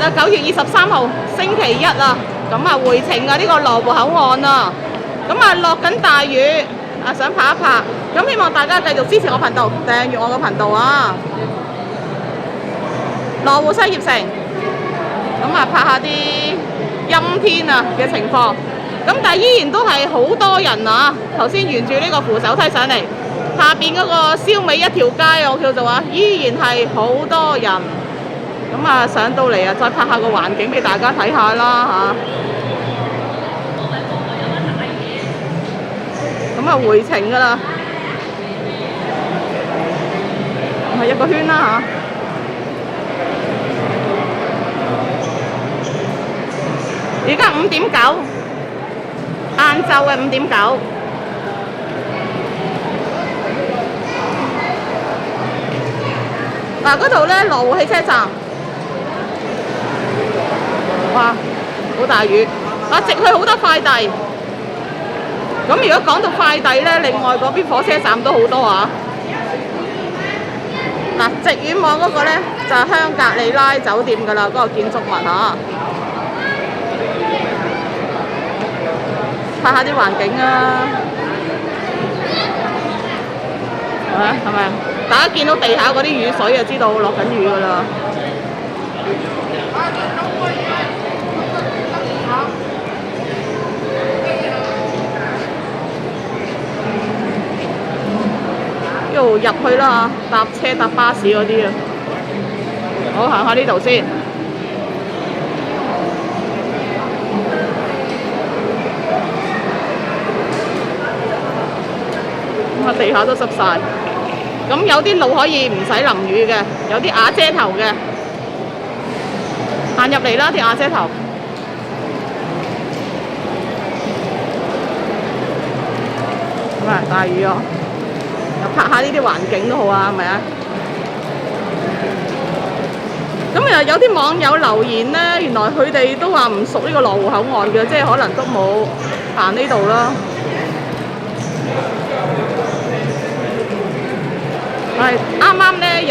啊，9月23號星期一啊，咁啊回程啊呢個羅湖口岸啊，咁啊落緊大雨啊，想拍一拍，咁希望大家繼續支持我頻道，訂閱我個頻道啊。羅湖西業城，咁啊拍下啲陰天啊嘅情況，咁但係依然都係好多人啊！頭先沿住呢個扶手梯上嚟，下邊嗰個燒味一條街我叫做啊，依然係好多人。咁啊上到嚟啊，再拍下個環境俾大家睇下啦嚇。咁啊回程㗎啦，係一個圈啦嚇。而家5:09，晏晝嘅5:09。嗱，嗰度咧羅湖汽車站，哇，好大雨！啊，直去好多快遞。咁如果講到快遞咧，另外嗰邊火車站都好多啊。嗱，直遠望嗰個咧就係香格里拉酒店㗎啦，嗰個建築物嚇。拍下啲環境啊，係咪啊？大家見到地下嗰啲雨水就知道落緊雨㗎啦。一路入去啦，搭車搭巴士嗰啲啊。好，行下呢度先。地下都濕晒，咁有啲路可以唔使淋雨嘅，有啲瓦遮頭嘅，行入嚟啦啲瓦遮頭。咁啊大雨啊，又拍下呢啲環境都好啊，係咪啊？咁又有啲網友留言呢，原來佢哋都話唔熟呢個羅湖口岸嘅，即係可能都冇行呢度啦。係啱啱咧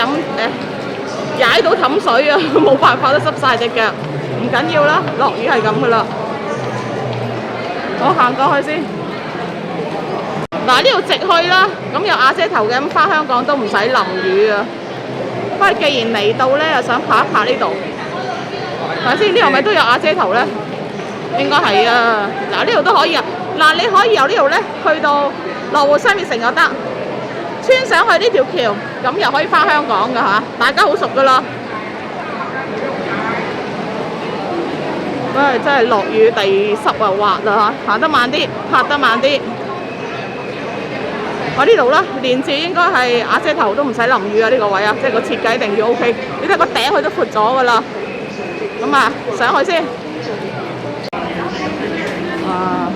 踩到氹水啊，冇辦法都濕晒隻腳，唔緊要啦，落雨係咁噶啦。我行過去先。嗱，呢度直去啦，咁有瓦遮頭嘅，咁返香港都唔使淋雨啊。不過既然嚟到咧，又想拍一拍呢度，睇下先，呢度咪都有瓦遮頭咧？應該係啊。嗱，呢度都可以啊。嗱，你可以由呢度咧去到羅湖西面城就得。穿上去呢條橋，咁又可以返香港㗎嚇，大家好熟㗎啦。唉，真係落雨地濕啊滑啊嚇，行得慢啲，拍得慢啲。我呢度啦，連住應該係瓦遮頭都唔使淋雨啊！呢個位啊，即係個設計一定要 OK。你睇個頂佢都闊咗㗎啦。咁啊，上去先。啊！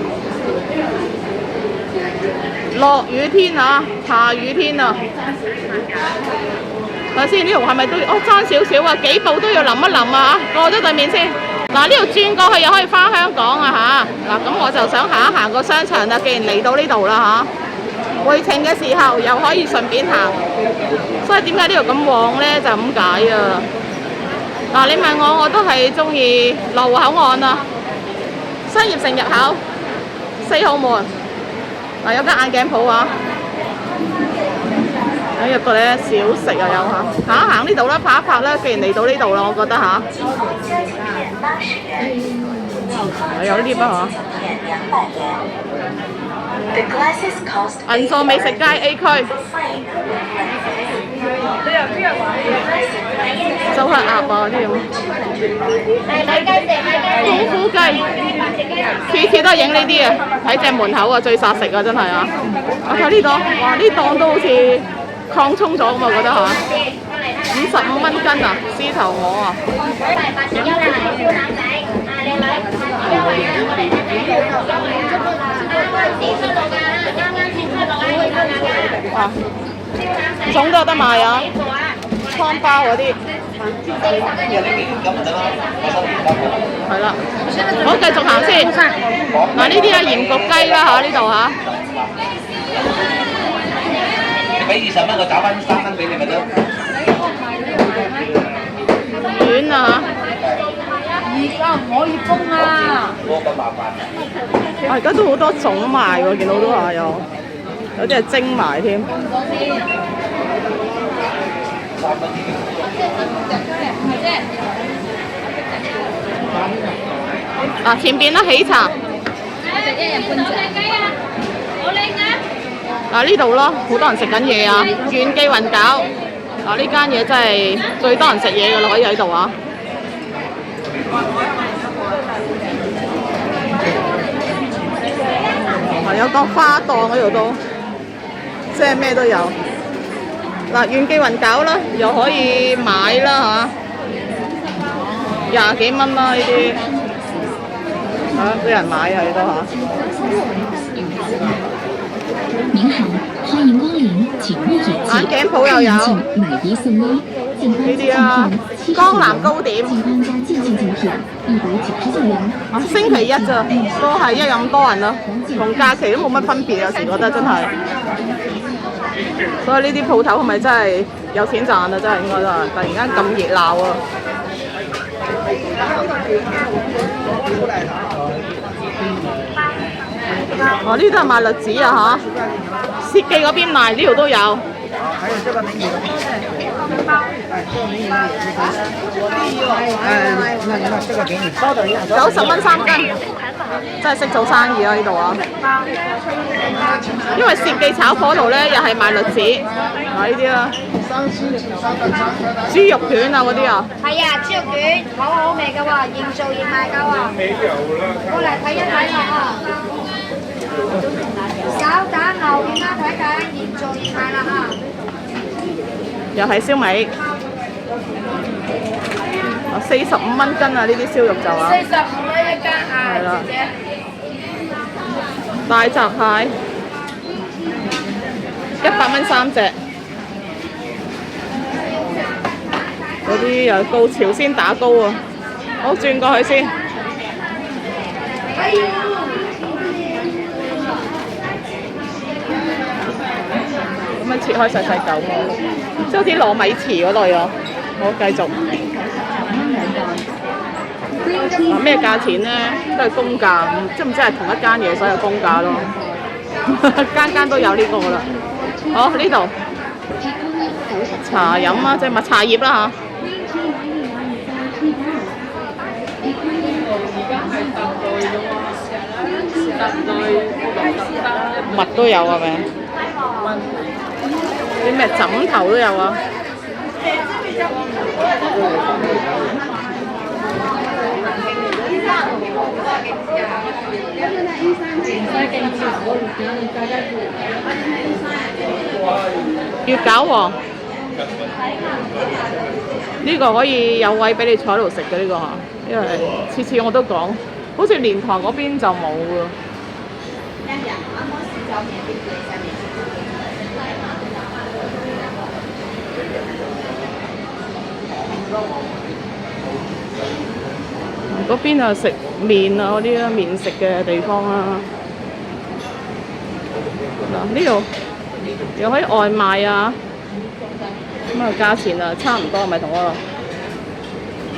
落雨天啊，下雨天啊，睇下先呢度係咪都要？哦，爭少少啊，幾步都要淋一淋啊嚇，過咗對面先。嗱，呢度轉過去又可以返香港啊嚇。嗱，咁我就想行一行個商場啦，既然嚟到呢度啦嚇，回程嘅時候又可以順便行，所以點解呢度咁旺咧？就咁解啊。嗱，你問我都係中意羅湖口岸啊，新業城入口4號門。嗱，有間眼鏡鋪啊，入到嚟小食又有嚇，行一行呢度啦，拍一拍啦，既然嚟到呢度啦，我覺得嚇，有呢啲啊嚇，銀座美食街 A 區，周黑鴨啊啲咁，功夫雞。次次都係影呢啲啊！喺正門口啊，最殺食啊，真係啊！我睇呢檔，哇！呢檔都好似擴充咗咁啊，我覺得嚇，55蚊斤啊，獅頭鵝啊！哇！粽都有得賣啊，湯包嗰啲。係啦，好繼續行先。嗱，呢啲係鹽焗雞啦嚇，呢度嚇。你俾20蚊，我找翻3蚊俾你咪得。丸啊嚇，而家都好多種賣喎，見到都話有啲係蒸埋添。啊，前邊啦，喜茶。嗱呢度咯，好多人食緊嘢啊！元記雲餃，嗱呢間嘢真係最多人食嘢㗎啦，可以喺度啊！有個花檔嗰度都，即係咩都有。嗱，元記雲餃啦，又可以買啦嚇，20幾蚊啦呢啲，俾人買啊呢都嚇。您好，歡迎光臨，請勿野眼鏡鋪又有買一送一，呢啲啊，江南糕點。星期一咋，都係一樣咁多人咯，同假期都冇乜分別，有時覺得真係。所以呢啲鋪頭係咪真係有錢賺啊？真係應該都係，突然間咁熱鬧啊！哦，呢度係賣栗子啊嚇，薛記嗰邊賣，呢度都有。還有這個美女的麵包，那這個給你，90蚊3斤，真係識做生意啊呢度啊！因為薛記炒火爐咧，又係賣栗子，啊呢啲啊，豬肉卷啊嗰啲啊。係啊，豬肉卷好好味㗎喎，現做現賣㗎喎。過嚟睇一睇啦啊！手打牛丸啦，睇緊現做現賣啦啊！又係燒味，45蚊斤啊！呢啲燒肉就啊，45蚊一斤啊，係啦，大閘蟹100蚊3隻，嗰啲又高潮鮮打糕啊！好，轉過去先。咁樣切開細細嚿，即係好似糯米糍嗰類啊！好，繼續。咩價錢咧？都係公價，即唔知係同一間嘢，所以公價咯。間間都有呢個啦。好，呢度茶飲啊，即係蜜茶葉啦嚇。蜜都有係咪？啲咩枕頭都有啊！月餃王，呢個可以有位俾你坐喺度食嘅呢個嚇，因為次次我都講，好似蓮塘嗰邊就冇喎。嗰邊啊食麵啊嗰啲啦，麵食嘅地方啦。嗱呢度又可以外賣啊，咁啊價錢啊差唔多，係咪同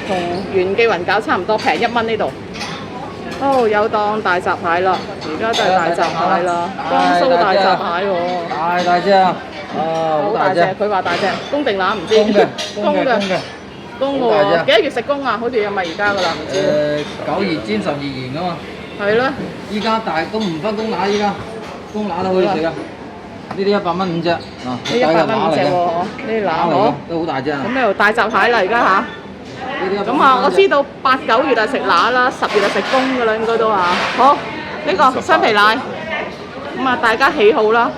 同元記雲餃差唔多，平1蚊呢度。哦，有檔大閘蟹啦，而家都係大閘蟹啦，江蘇大閘蟹喎。大隻啊！好大隻，佢話大隻，公定乸唔知。公喎，幾多月食公啊？好似係咪而家噶啦？唔知。9月煎12元噶嘛。係咯。依家大都唔分公乸，依家公乸都可以食啊！呢啲100蚊5隻，嗱，呢100蚊5隻喎，呢啲乸嗬，都好大隻啊！咁呢度大閘蟹啦，而家吓。咁啊，我知道8、9月啊食乸啦，10月啊食公噶啦，應該都話。好，呢個雙皮奶，咁啊大家喜好啦。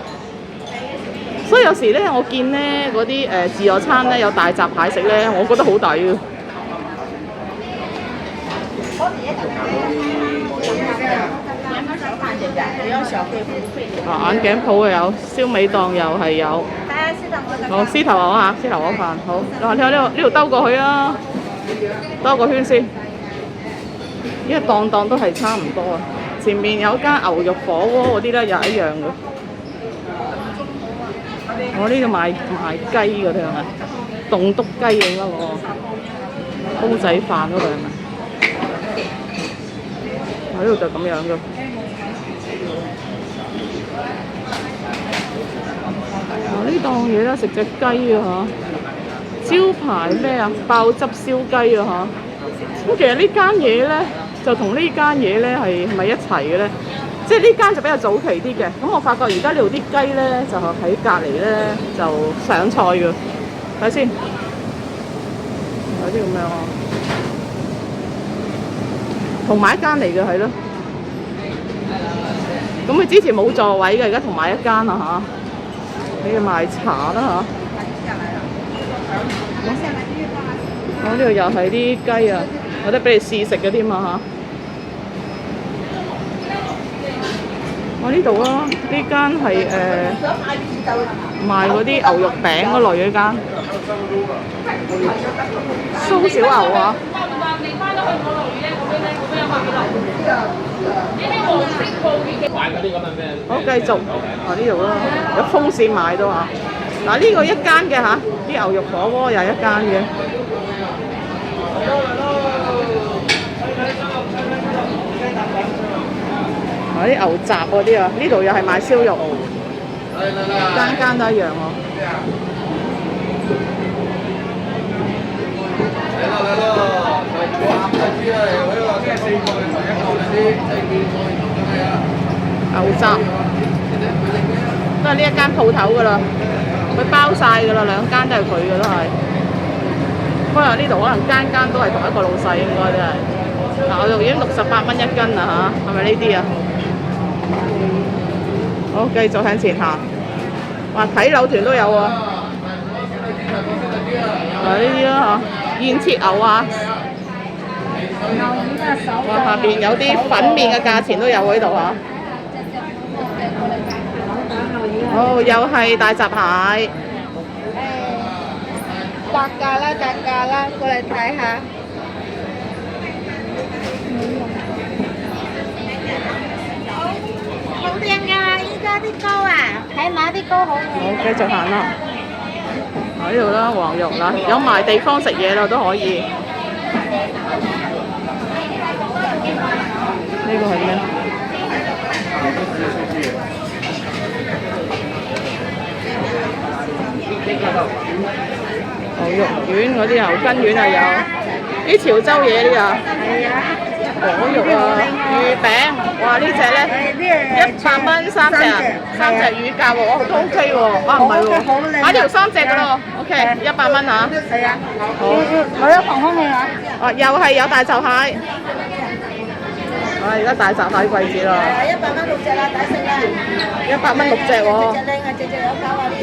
所以有時咧，我見咧嗰啲自助餐咧有大閘蟹食咧，我覺得好抵嘅。眼鏡鋪又有，燒味檔又係有。好，獅頭牛嚇，獅頭牛飯好。嗱，你睇呢度兜過去啊，兜個圈先。因為檔檔都係差唔多啊。前面有間牛肉火鍋嗰啲咧，又一樣嘅。我呢度賣雞嗰啲係咪？棟篤雞應該嗰個煲仔飯嗰度係咪？呢度就咁樣嘅。呢檔嘢咧食隻雞啊嚇，招牌咩啊？爆汁燒雞啊嚇。咁其實呢間嘢咧就同呢間嘢咧係咪一齊嘅咧？即係呢間就比較早期啲嘅。咁我發覺而家呢度啲雞咧就喺隔離咧就上菜嘅。睇先，有啲咁樣啊，同埋一間嚟嘅係咯。咁佢之前冇座位嘅，而家同埋一間啦嚇。你要賣茶啦嚇。我呢度又係啲雞啊，有得俾你試食嘅添啊嚇。我呢度啊，呢間係賣嗰啲牛肉餅嗰類嗰間，酥小牛啊。好，繼續呢度啦，有風扇賣到嚇。嗱呢個一間嘅嚇，啲牛肉火鍋又係一間嘅。啲牛雜嗰啲啊，呢度又係賣燒肉，間間都一樣喎。牛雜都係呢一間鋪頭㗎啦，佢包晒㗎啦，兩間都係佢嘅都係。不過呢度可能間間都係同一個老細，應該都係。牛肉已經68蚊一斤啦嚇，係咪呢啲啊？好，繼續向前行。哇，睇柳團都有喎。呢啲啦嚇，現切牛啊。哇，下邊有啲粉麵嘅價錢都有喺度嚇。哦，又係大閘蟹。特價啦，特價啦，過嚟睇下。好靚㗎！依家啲糕啊，睇埋啲糕好靚。好，繼續行啦。喺度啦，黃肉啦，有埋地方食嘢啦都可以。呢個係咩？牛肉丸嗰啲牛筋丸啊有，啲潮州嘢啲啊。係啊。果肉啊，魚餅，哇！呢只咧100蚊3隻，3隻魚價喎，都 OK 喎。啊，唔係喎，呢條3隻㗎咯 ，OK， 100蚊嚇。係啊。好。攞一旁空氣嚇。哦，又係有大閘蟹。而家大閘蟹季節啦。係啊，100蚊6隻啦，抵食啦。100蚊6隻喎。隻靚啊，隻有膠啊啲。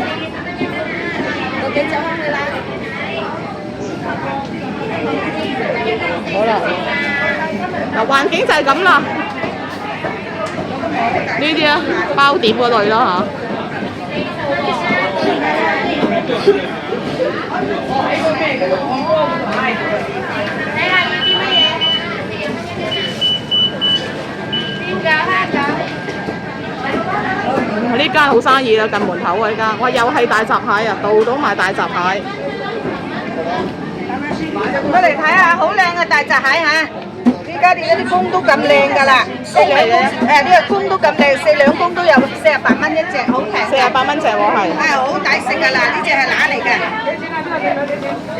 到幾隻空氣啦？好啦。嗱，環境就係咁啦。呢啲啊，包碟嗰類啦睇下要啲乜嘢？邊㗎？呢間好生意啦，近門口啊呢間。哇，又係大閘蟹啊，度到賣大閘蟹。過嚟睇下，好靚嘅大閘蟹嚇！依家啲嗰啲公都咁靚㗎啦，4兩公呢個公都咁靚，4兩公都有48蚊一隻，好平。48蚊隻喎係。係好抵食㗎啦，呢隻係乸嚟㗎。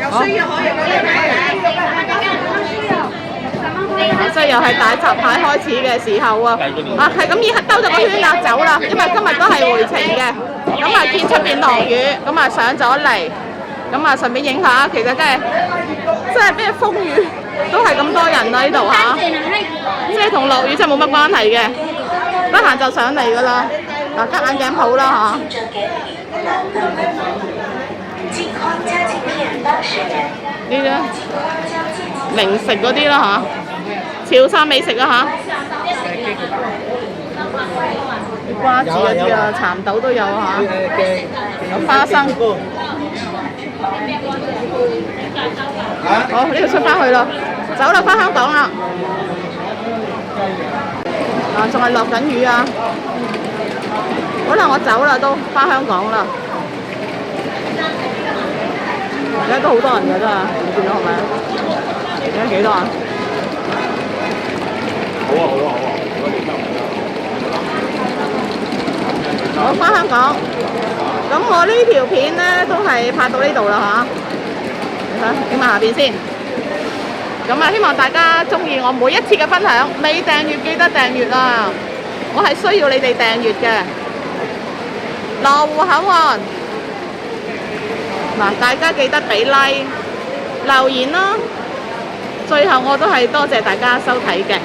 有需要可以過嚟買啊！即係又係大閘蟹開始嘅時候啊！啊，係咁已兜咗個圈啦，走啦，因為今日都係回程嘅。咁啊，見出邊落雨，咁啊上咗嚟，咁啊順便影下，其實真係咩風雨都係咁多人啦呢度嚇，即係同落雨真係冇乜關係嘅，得閒就上嚟㗎啦。嗱，間眼鏡鋪啦嚇。呢啲零食嗰啲啦嚇，潮汕美食啊嚇，瓜子嗰啲啊，蠶豆都有嚇，有花生。好，呢度出翻去啦，走啦，翻香港啦。啊，仲係落緊雨啊！可能我走啦，都翻香港啦。而家都好多人㗎，真係，你見到係咪？而家幾多啊？我翻香港，咁我呢條片咧都係拍到呢度啦嚇，你睇下邊先。咁啊，希望大家中意我每一次嘅分享，未訂閱記得訂閱啊！我係需要你哋訂閱嘅。羅湖口岸，嗱，大家記得俾 like 留言啦。最後我都係多謝大家收睇嘅。